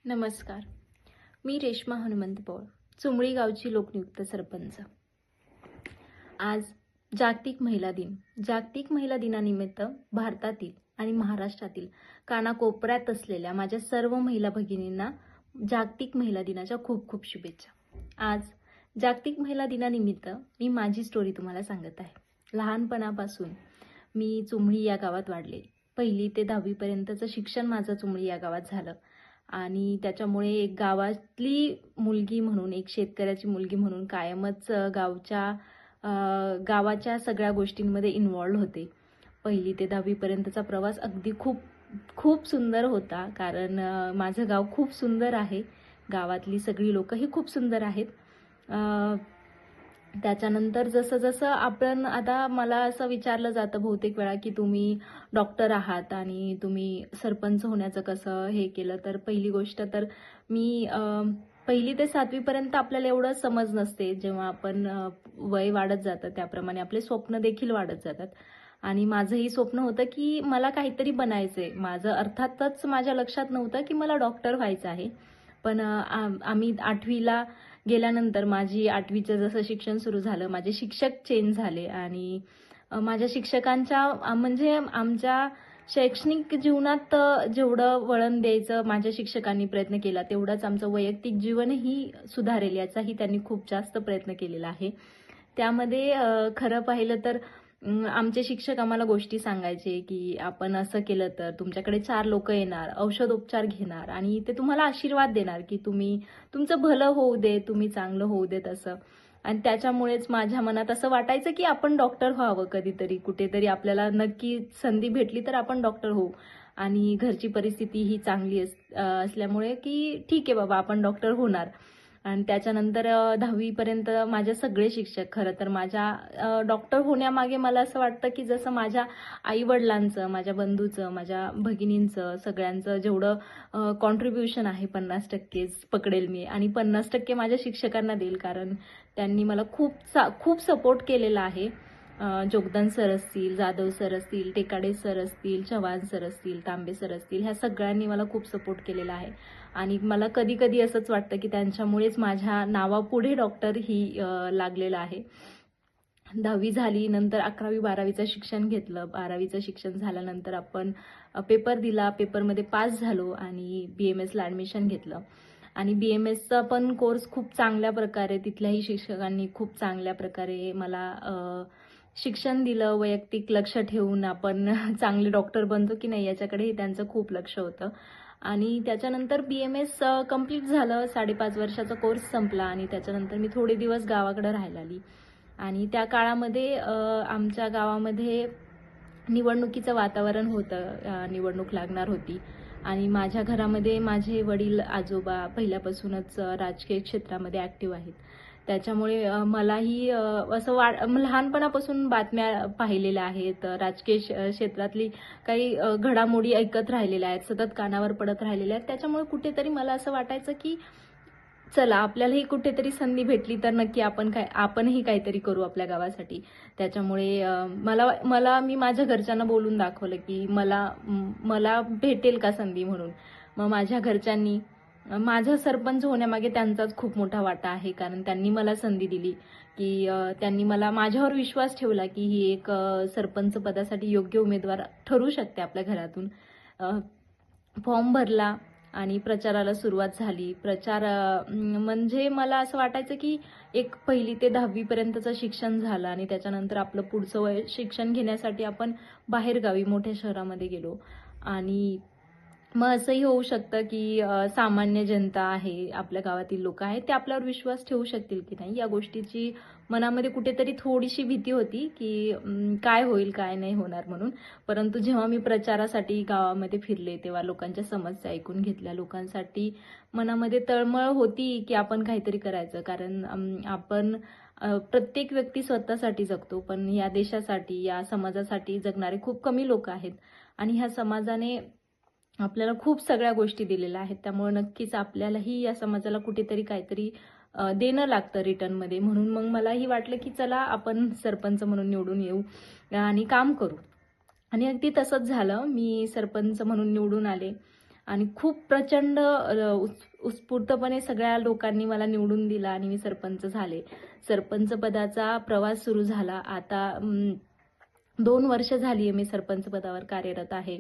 नमस्कार. मी रेश्मा हनुमंत पवार, चुमळी गावची लोकनियुक्त सरपंच. आज जागतिक महिला दिन. जागतिक महिला दिनानिमित्त भारतातील आणि महाराष्ट्रातील कानाकोपऱ्यात असलेल्या माझ्या सर्व महिला भगिनींना जागतिक महिला दिनाच्या खूप खूप शुभेच्छा. आज जागतिक महिला दिनानिमित्त मी माझी स्टोरी तुम्हाला सांगत आहे. लहानपणापासून मी चुमळी या गावात वाढले. 1ली ते 10वी पर्यंतचं शिक्षण माझं चुमळी या गावात झालं आणि त्याच्यामुळे एक गावातली मुलगी म्हणून, एक शेतकऱ्याची मुलगी म्हणून कायमच गावाच्या सगळ्या गोष्टींमध्ये इन्व्हॉल्व होते. 1ली ते 10वी पर्यंतचा प्रवास अगदी खूप खूप सुंदर होता, कारण माझं गाव खूप सुंदर आहे. गावातली सगळी लोकंही खूप सुंदर आहेत. त्याच्यानंतर जसं जसं आपण आता मला असं विचारलं जातं बहुतेक वेळा की तुम्ही डॉक्टर आहात आणि तुम्ही सरपंच होण्याचं कसं हे केलं. तर पहिली गोष्ट तर मी 1ली ते 7वी पर्यंत आपल्याला एवढं समज नसते. जेव्हा आपण वय वाढत जातं त्याप्रमाणे आपले स्वप्न देखील वाढत जातात आणि माझंही स्वप्न होतं की मला काहीतरी बनायचंय. माझं अर्थातच माझ्या लक्षात नव्हतं की मला डॉक्टर व्हायचं आहे. पण आम्ही 8वीला गेल्यानंतर माझी 8वीचं जसं शिक्षण सुरू झालं, माझे शिक्षक चेंज झाले आणि माझ्या शिक्षकांच्या म्हणजे आमच्या शैक्षणिक जीवनात जेवढं वळण द्यायचं माझ्या शिक्षकांनी प्रयत्न केला, तेवढंच आमचं वैयक्तिक जीवनही सुधारेल याचाही त्यांनी खूप जास्त प्रयत्न केलेला आहे. त्यामध्ये खरं पाहिलं तर आमचे शिक्षक आम्हाला गोष्टी सांगायचे की आपण असं केलं तर तुमच्याकडे 4 लोकं येणार, औषधोपचार घेणार आणि ते तुम्हाला आशीर्वाद देणार की तुमचं भलं होऊ दे, तुम्ही चांगलं होऊ देत असं. आणि त्याच्यामुळेच माझ्या मनात असं वाटायचं की आपण डॉक्टर व्हावं कधीतरी, कुठेतरी आपल्याला नक्की संधी भेटली तर आपण डॉक्टर होऊ. आणि घरची परिस्थिती ही चांगली असल्यामुळे की ठीक आहे बाबा आपण डॉक्टर होणार. आणि त्याच्यानंतर 10वी पर्यंत माझे सगळे शिक्षक खरं तर माझ्या डॉक्टर होण्यामागे मला असं वाटतं की जसं माझ्या आईवडिलांचं, माझ्या बंधूचं, माझ्या भगिनींचं, सगळ्यांचं जेवढं कॉन्ट्रीब्युशन आहे 50%च पकडेल मी आणि 50% माझ्या शिक्षकांना देईल, कारण त्यांनी मला खूप सपोर्ट केलेला आहे. जोगदन सर असतील, जाधव सर असतील, टेकाडे सर असतील, चव्हाण सर असतील, तांबे सर असतील, ह्या सगळ्यांनी मला खूप सपोर्ट केलेला आहे आणि मला कधी कधी असंच वाटतं की त्यांच्यामुळेच माझ्या नावापुढे डॉक्टर ही लागलेलं आहे. 10वी झाली, नंतर 11वी 12वीचं शिक्षण घेतलं. 12वीचं शिक्षण झाल्यानंतर आपण पेपर दिला, पेपरमध्ये पास झालो आणि BMSला ॲडमिशन घेतलं आणि BMSचा पण कोर्स खूप चांगल्या प्रकारे तिथल्याही शिक्षकांनी खूप चांगल्या प्रकारे मला शिक्षण दिलं. वैयक्तिक लक्ष ठेवून आपण चांगले डॉक्टर बनतो की नाही याच्याकडेही त्यांचं खूप लक्ष होतं आणि त्याच्यानंतर BMS कंप्लीट झालं. 5.5 वर्षाचा कोर्स संपला आणि त्याच्यानंतर मी थोडे दिवस गावाकडे राहायला आली आणि त्या काळामध्ये आमच्या गावामध्ये निवडणुकीचं वातावरण होतं. निवडणूक लागणार होती आणि माझ्या घरामध्ये माझे वडील आजोबा पहिल्यापासूनच राजकीय क्षेत्रामध्ये ॲक्टिव्ह आहेत. त्याच्यामुळे मलाही असं लहानपणापासून बातम्या पाहिलेल्या आहेत. राजकीय क्षेत्रातली काही घडामोडी ऐकत राहिलेल्या आहेत, सतत कानावर पडत राहिलेल्या आहेत. त्याच्यामुळे कुठेतरी मला असं वाटायचं की चला आपल्यालाही कुठेतरी संधी भेटली तर नक्की आपणही काहीतरी करू आपल्या गावासाठी. त्याच्यामुळे मी माझ्या घरच्यांना बोलून दाखवलं की मला भेटेल का संधी म्हणून. मग माझ्या घरच्यांनी माझं सरपंच होण्यामागे त्यांचाच खूप मोठा वाटा आहे, कारण त्यांनी मला संधी दिली की त्यांनी माझ्यावर विश्वास ठेवला की ही एक सरपंच पदासाठी योग्य उमेदवार ठरू शकते आपल्या घरातून. फॉर्म भरला आणि प्रचाराला सुरुवात झाली. प्रचार म्हणजे मला असं वाटायचं की एक 1ली ते 10वी पर्यंतचं शिक्षण झालं आणि त्याच्यानंतर आपलं पुढचं शिक्षण घेण्यासाठी आपण बाहेरगावी मोठ्या शहरामध्ये गेलो आणि मग असंही होऊ शकतं की सामान्य जनता आहे, आपल्या गावातील लोक आहेत, ते आपल्यावर विश्वास ठेवू शकतील की नाही, या गोष्टीची मनामध्ये कुठेतरी थोडीशी भीती होती की काय होईल काय नाही होणार म्हणून. परंतु जेव्हा मी प्रचारासाठी गावामध्ये फिरले तेव्हा लोकांच्या समस्या ऐकून घेतल्या. लोकांसाठी मनामध्ये तळमळ होती की आपण काहीतरी करायचं, कारण आपण प्रत्येक व्यक्ती स्वतःसाठी जगतो, पण या देशासाठी, या समाजासाठी जगणारे खूप कमी लोक आहेत आणि ह्या समाजाने आपल्याला खूप सगळ्या गोष्टी दिलेल्या आहेत. त्यामुळे नक्कीच आपल्यालाही या समाजाला कुठेतरी काहीतरी देणं लागतं रिटर्नमध्ये. म्हणून मग मलाही वाटलं की चला आपण सरपंच म्हणून निवडून येऊ आणि काम करू आणि अगदी तसंच झालं. मी सरपंच म्हणून निवडून आले आणि खूप प्रचंड उत्स्फूर्तपणे सगळ्या लोकांनी मला निवडून दिलं आणि मी सरपंच झाले. सरपंच पदाचा प्रवास सुरू झाला. आता 2 वर्ष झाली आहे मी सरपंच पदावर कार्यरत आहे.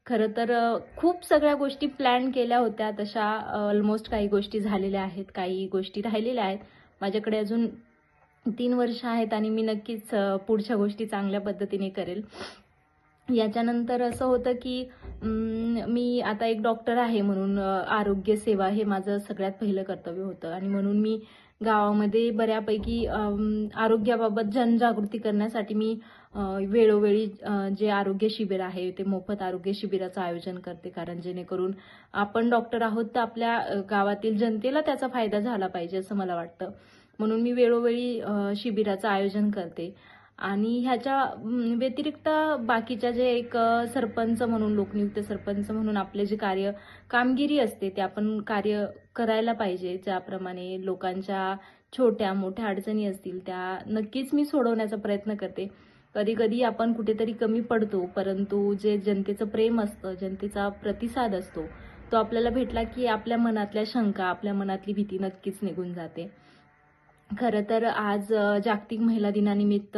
खरं तर खूप सगळ्या गोष्टी प्लॅन केल्या होत्या. तशा ऑलमोस्ट काही गोष्टी झालेल्या आहेत, काही गोष्टी राहिलेल्या आहेत. माझ्याकडे अजून 3 वर्ष आहेत आणि मी नक्कीच पुढच्या गोष्टी चांगल्या पद्धतीने करेल. याच्यानंतर असं होतं की मी आता एक डॉक्टर आहे म्हणून आरोग्य सेवा हे माझं सगळ्यात पहिलं कर्तव्य होतं आणि म्हणून मी गावामध्ये बऱ्यापैकी आरोग्याबाबत जनजागृती करण्यासाठी मी वेळोवेळी जे आरोग्य शिबिर आहे ते मोफत आरोग्य शिबिराचं आयोजन करते. कारण जेणेकरून आपण डॉक्टर आहोत तर आपल्या गावातील जनतेला त्याचा फायदा झाला पाहिजे असं मला वाटतं. म्हणून मी वेळोवेळी शिबिराचं आयोजन करते. आणि ह्याच्या व्यतिरिक्त बाकीच्या जे एक सरपंच म्हणून लोकनियुक्त सरपंच म्हणून आपले जे कामगिरी असते ते आपण कार्य करायला पाहिजे. ज्याप्रमाणे लोकांच्या छोट्या मोठ्या अडचणी असतील त्या नक्कीच मी सोडवण्याचा प्रयत्न करते. कधी कधी आपण कुठेतरी कमी पडतो, परंतु जे जनतेचं प्रेम असतं, जनतेचा प्रतिसाद असतो, तो आपल्याला भेटला की आपल्या मनातल्या शंका, आपल्या मनातली भीती नक्कीच निघून जाते. खरं तर आज जागतिक महिला दिनानिमित्त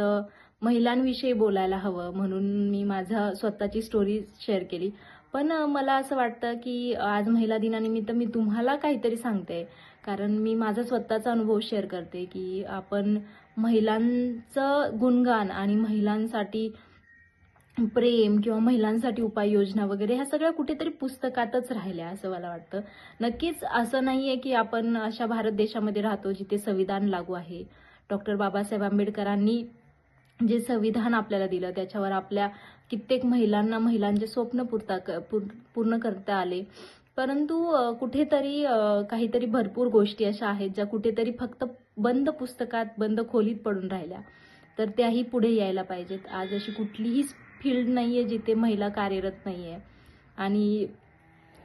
महिलांविषयी बोलायला हवं म्हणून मी माझा स्वतःची स्टोरी शेअर केली. पण मला असं वाटतं की आज महिला दिनानिमित्त मी तुम्हाला काहीतरी सांगते. कारण मी माझा स्वतःचा अनुभव शेअर करते की आपण महिलांचं गुणगान आणि महिलांसाठी प्रेम किंवा महिलांसाठी उपाययोजना वगैरे ह्या सगळ्या कुठेतरी पुस्तकातच राहिल्या असं मला वाटतं. नक्कीच असं नाहीये की आपण अशा भारत देशामध्ये राहतो जिथे संविधान लागू आहे. डॉक्टर बाबासाहेब आंबेडकरांनी जे संविधान आपल्याला दिलं त्याच्यावर आपल्या कित्येक महिलांना महिलांचे स्वप्न पूर्ण करता आले. परंतु कुठेतरी काहीतरी भरपूर गोष्टी अशा आहेत ज्या कुठेतरी फक्त बंद पुस्तकात, बंद खोलीत पडून राहिल्या. तर त्याही पुढे यायला पाहिजेत. आज अशी कुठलीही फील्ड नाहीये जिथे महिला कार्यरत नाहीये. आणि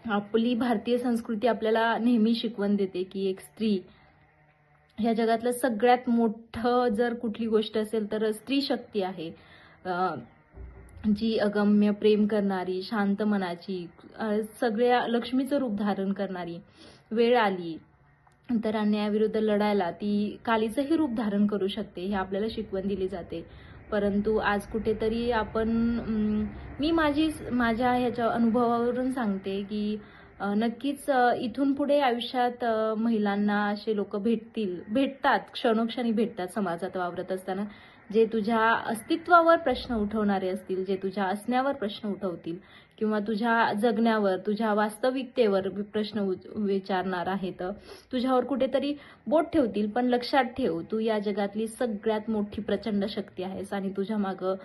आपली भारतीय संस्कृती आपल्याला नेहमी शिकवण देते की एक स्त्री ह्या जगातलं सगळ्यात मोठं जर कुठली गोष्ट असेल तर स्त्री शक्ती आहे. जी अगम्य प्रेम करणारी, शांत मनाची, सगळ्या लक्ष्मीचं रूप धारण करणारी. वेळ आली तर अन्यायाविरुद्ध लढायला ती कालीचंही रूप धारण करू शकते, हे आपल्याला शिकवण दिली जाते. परंतु आज कुठेतरी आपण मी माझ्या ह्याच्या अनुभवावरून सांगते की नक्कीच इथून पुढे आयुष्यात महिलांना असे लोक भेटतात, क्षणोक्षणी भेटतात समाजात वावरत असताना, जे तुझ्या अस्तित्वावर प्रश्न उठवणारे असतील, जे तुझ्या असण्यावर प्रश्न उठवतील किंवा तुझ्या जगण्यावर, तुझ्या वास्तविकतेवर प्रश्न विचारणार आहेत. तुझ्यावर कुठेतरी बोट ठेवतील. पण लक्षात ठेव, तू या जगातली सगळ्यात मोठी प्रचंड शक्ती आहेस आणि तुझ्या मागं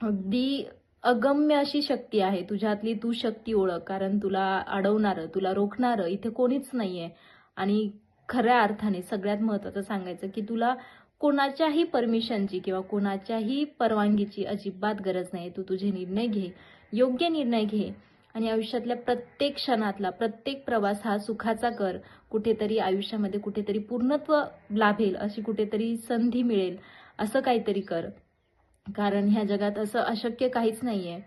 अगदी अगम्य अशी शक्ती आहे. तुझ्यातली तू शक्ती ओळख. कारण तुला अडवणारं, तुला रोखणारं इथे कोणीच नाहीये. आणि खऱ्या अर्थाने सगळ्यात महत्त्वाचं सांगायचं की तुला कोणाच्याही परमिशनची किंवा कोणाच्याही परवानगीची अजिबात गरज नाही. तू तुझे निर्णय घे, योग्य निर्णय घे आणि आयुष्यातल्या प्रत्येक क्षणातला प्रत्येक प्रवास हा सुखाचा कर. कुठेतरी आयुष्यामध्ये कुठेतरी पूर्णत्व लाभेल, अशी कुठेतरी संधी मिळेल, असं काहीतरी कर. कारण ह्या जगात असं अशक्य काहीच नाहीये.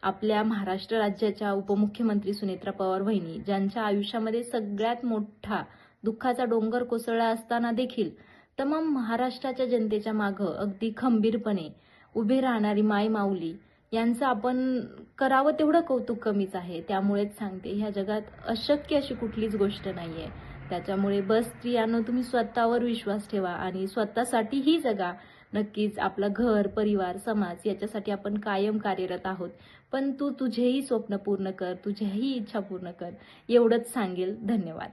आपल्या महाराष्ट्र राज्याच्या उपमुख्यमंत्री सुनेत्रा पवार वहिनी, ज्यांच्या आयुष्यामध्ये सगळ्यात मोठा दुःखाचा डोंगर कोसळला असताना देखील तमाम महाराष्ट्राच्या जनतेच्या मागं अगदी खंबीरपणे उभी राहणारी माय माऊली, यांचं आपण करावं तेवढं कौतुक कमीच आहे. त्यामुळेच सांगते, ह्या जगात अशक्य अशी कुठलीच गोष्ट नाहीये. त्याच्यामुळे बस स्त्रियांनो, तुम्ही स्वतःवर विश्वास ठेवा आणि स्वतःसाठीही जगा. नक्कीच आपलं घर, परिवार, समाज याच्यासाठी आपण कायम कार्यरत आहोत. पण तू तुझेही स्वप्न पूर्ण कर, तुझ्याही इच्छा पूर्ण कर, एवढंच सांगेल. धन्यवाद.